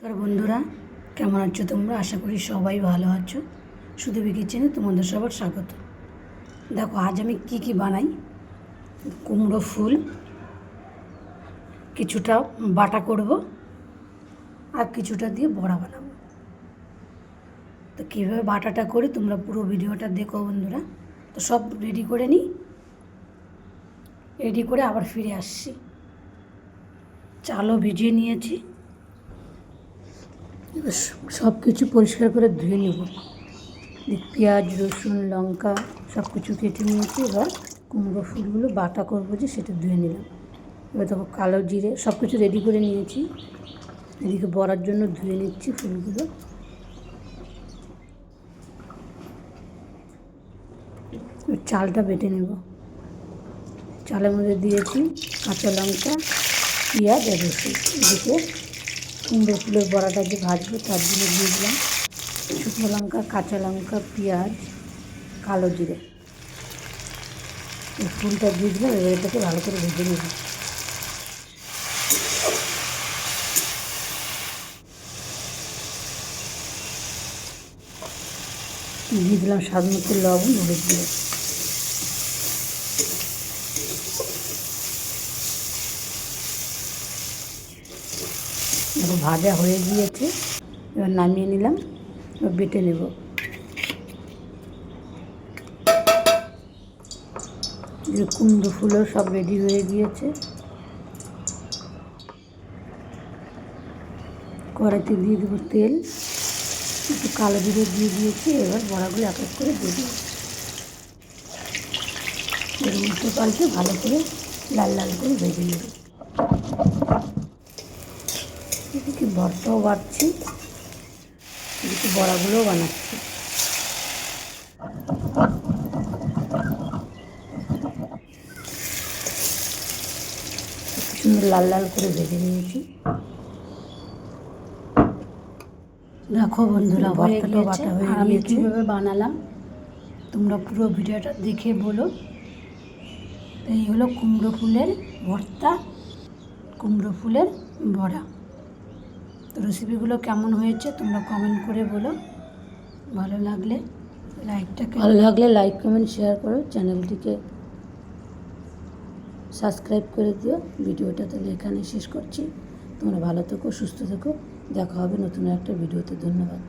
নমস্কার বন্ধুরা, কেমন আছো তোমরা? আশা করি সবাই ভালো আছো। সুদেবী কিচেনে তোমাদের সবার স্বাগত। দেখো আজ আমি কি বানাই। কুমড়ো ফুল কিছুটা বাটা করব আর কিছুটা দিয়ে বড়া বানাবো। তো কীভাবে বাটাটা করি তোমরা পুরো ভিডিওটা দেখো বন্ধুরা। তো সব রেডি করে নিই, রেডি করে আবার ফিরে আসছি। চালও ভিজিয়ে নিয়েছি, সব কিছু পরিষ্কার করে ধুয়ে নেব। পেঁয়াজ, রসুন, লঙ্কা সব কিছু কেটে নিয়েছি। এবার কুমড়ো ফুলগুলো বাটা করবো যে সেটা ধুয়ে নিলাম। এবার দেখো কালো জিরে সব কিছু রেডি করে নিয়েছি। এদিকে বড়ার জন্য ধুয়ে নিচ্ছি ফুলগুলো। চালটা বেটে নেব। চালের মধ্যে দিয়েছি কাঁচা লঙ্কা, পেঁয়াজ আর রসুন। এদিকে কুমড়ো ফুলের বড়াটা যে ভাজবো তার জন্য দিয়ে দিলাম শুকনো লঙ্কা, কাঁচা লঙ্কা, পেঁয়াজ, কালো জিরে। এই ফুলটা দিয়ে দিলাম। এবার এটাকে ভালো করে ভেজে নেব। দিয়ে দিলাম স্বাদ মতো লবণ, হলুদ দিয়ে। দেখো ভাজা হয়ে গিয়েছে, এবার নামিয়ে নিলাম। এবার বেটে নেব। কুমড়ো ফুলও সব রেডি হয়ে গিয়েছে। কড়াইতে দিয়ে দেবো তেল, একটু কালো জিরে দিয়ে দিয়েছি। এবার বড়াগুলো এক এক করে দিয়ে দেবো। এর উল্টো পাল্টে ভালো করে লাল লাল করে ভেজে নেব। এদিকে ভর্তাও বাড়ছি, এদিকে বড়াগুলোও বানাচ্ছি। সুন্দর লাল লাল করে ভেজে নিয়েছি। দেখো বন্ধুরা ভর্তাটাও বাটা হয়ে গিয়েছে। আমি কীভাবে বানালাম তোমরা পুরো ভিডিওটা দেখে বলো। এই হলো কুমড়ো ফুলের ভর্তা, কুমড়ো ফুলের বড়া। তো রেসিপিগুলো কেমন হয়েছে তোমরা কমেন্ট করে বলো। ভালো লাগলে লাইক কমেন্ট শেয়ার করো। চ্যানেলটিকে সাবস্ক্রাইব করে দিও। ভিডিওটা তাহলে এখানে শেষ করছি। তোমরা ভালো থেকো, সুস্থ থেকো। দেখা হবে নতুন একটা ভিডিওতে। ধন্যবাদ।